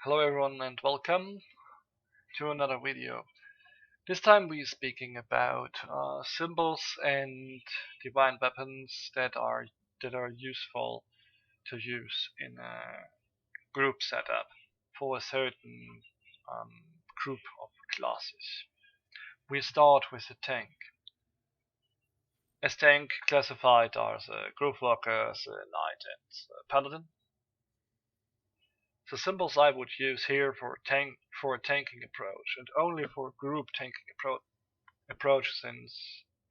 Hello everyone and welcome to another video. This time we're speaking about symbols and divine weapons that are useful to use in a group setup for a certain group of classes. We start with the tank. As tank classified are the group workers, the knight and the paladin. The symbols I would use here for a tanking approach, and only for a group tanking approach, since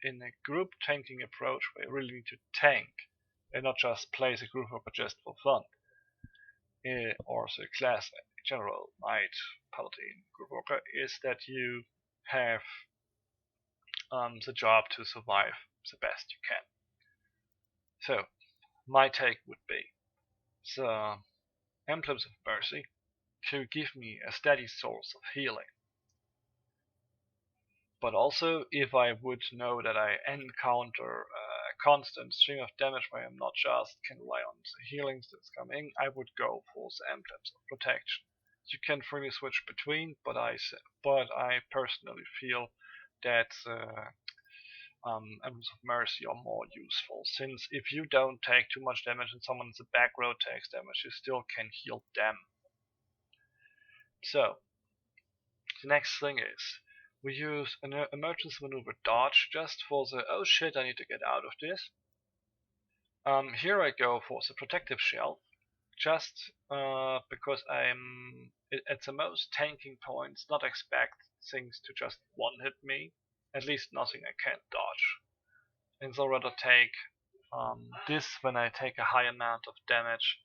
in a group tanking approach we really need to tank and not just place a group worker just for fun, or the class general knight, paladin, group worker, is that you have the job to survive the best you can. So my take would be the emblems of mercy to give me a steady source of healing. But also, if I would know that I encounter a constant stream of damage where I'm not just can rely on the healings that's coming, I would go for the emblems of protection. You can freely switch between, but I personally feel that emblems of mercy are more useful, since if you don't take too much damage and someone in the back row takes damage, you still can heal them. So the next thing is we use an emergency maneuver dodge just for the oh shit, I need to get out of this. Here I go for the protective shell, just because I'm at the most tanking points not expect things to just one hit me, at least nothing I can't dodge, and so rather take this when I take a high amount of damage,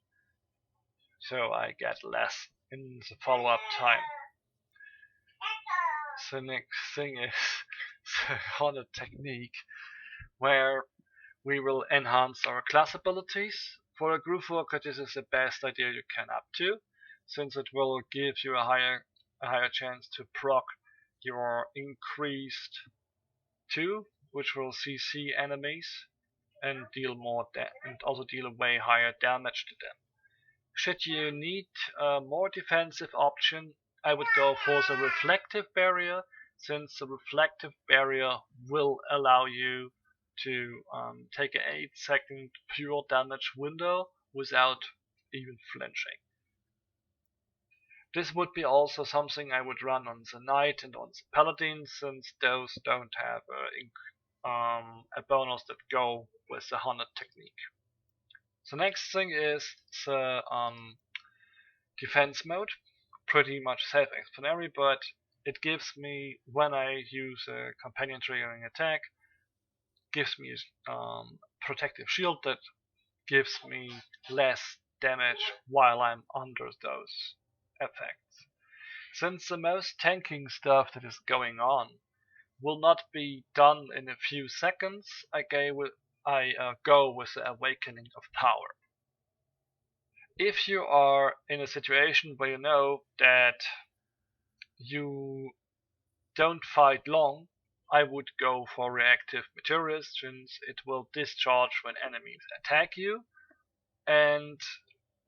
so I get less in the follow-up time. The next thing is the Haunted technique, where we will enhance our class abilities. For a group worker, this is the best idea you can up to, since it will give you a higher chance to proc your increased 2, which will CC enemies and deal more and also deal a way higher damage to them. Should you need a more defensive option, I would go for the reflective barrier, since the reflective barrier will allow you to take an 8-second pure damage window without even flinching. This would be also something I would run on the knight and on the paladin, since those don't have a bonus that go with the Haunted technique. The next thing is the defense mode. Pretty much self-explanatory, but it gives me, when I use a companion triggering attack, gives me a protective shield that gives me less damage while I'm under those effects. Since the most tanking stuff that is going on will not be done in a few seconds, I go with the Awakening of Power. If you are in a situation where you know that you don't fight long, I would go for Reactive Materials, since it will discharge when enemies attack you, and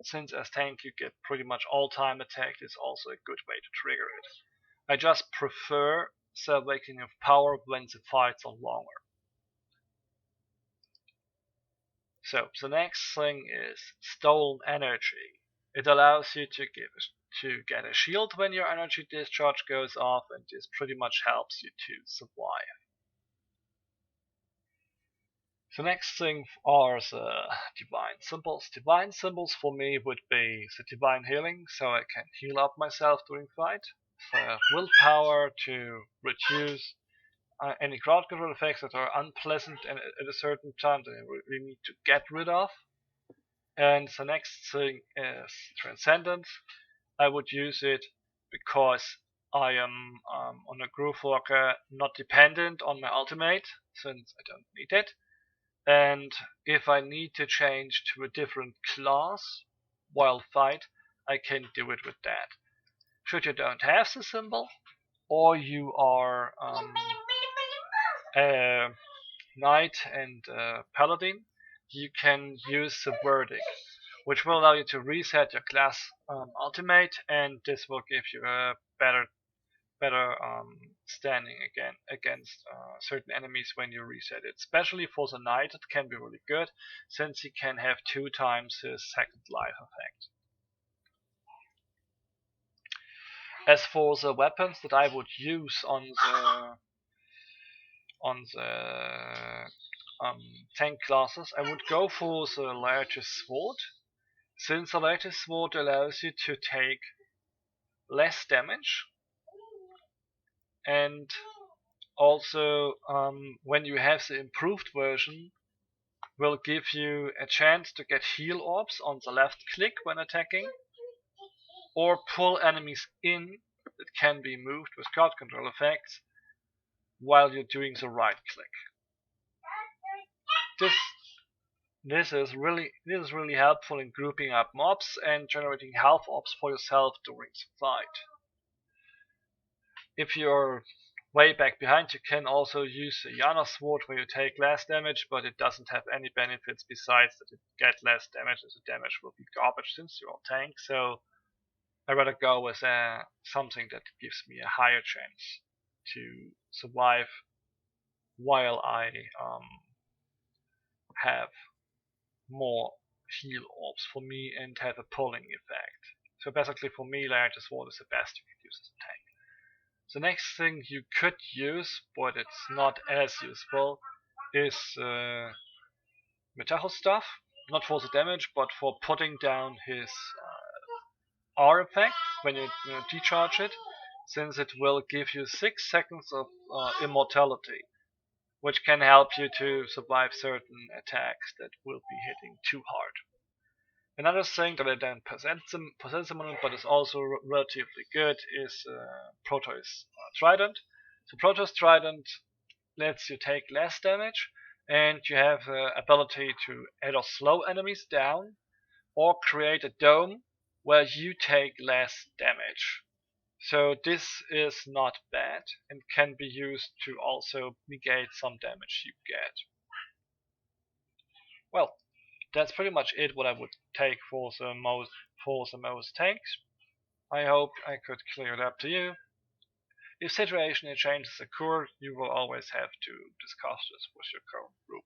since as tank you get pretty much all time attacked, it's also a good way to trigger it. I just prefer the Awakening of Power when the fights are longer. So the next thing is Stolen Energy. It allows you to get a shield when your energy discharge goes off, and this pretty much helps you to survive. The next thing are the divine symbols. Divine symbols for me would be the divine healing, so I can heal up myself during fight. The willpower to reduce any crowd control effects that are unpleasant and at a certain time that I really need to get rid of. And the next thing is Transcendence. I would use it because I am on a group worker not dependent on my ultimate, since I don't need it. And if I need to change to a different class while fight, I can do it with that. Should you don't have the symbol, or you are a knight and paladin, you can use the verdict, which will allow you to reset your class ultimate, and this will give you a better standing against certain enemies when you reset it. Especially for the knight, it can be really good, since he can have 2 times his second life effect. As for the weapons that I would use on the tank classes, I would go for the largest sword, since the largest sword allows you to take less damage, and also when you have the improved version, will give you a chance to get heal orbs on the left click when attacking, or pull enemies in that can be moved with crowd control effects while you're doing the right click. This is really helpful in grouping up mobs and generating health orbs for yourself during the fight. If you're way back behind, you can also use the Yana sword where you take less damage, but it doesn't have any benefits besides that you get less damage, as the damage will be garbage since you're a tank. So I'd rather go with something that gives me a higher chance to survive while I have more heal orbs for me and have a pulling effect. So basically for me, larger sword is the best you can use as a tank. The next thing you could use, but it's not as useful, is Metajo stuff. Not for the damage, but for putting down his R effect when you decharge it, since it will give you 6 seconds of immortality, which can help you to survive certain attacks that will be hitting too hard. Another thing that I don't possess the moment, but is also relatively good, is Proteus Trident. So Proteus Trident lets you take less damage, and you have the ability to either slow enemies down or create a dome where you take less damage. So this is not bad and can be used to also negate some damage you get. Well, that's pretty much it what I would take for the most tanks. I hope I could clear it up to you. If situation changes occur, you will always have to discuss this with your current group.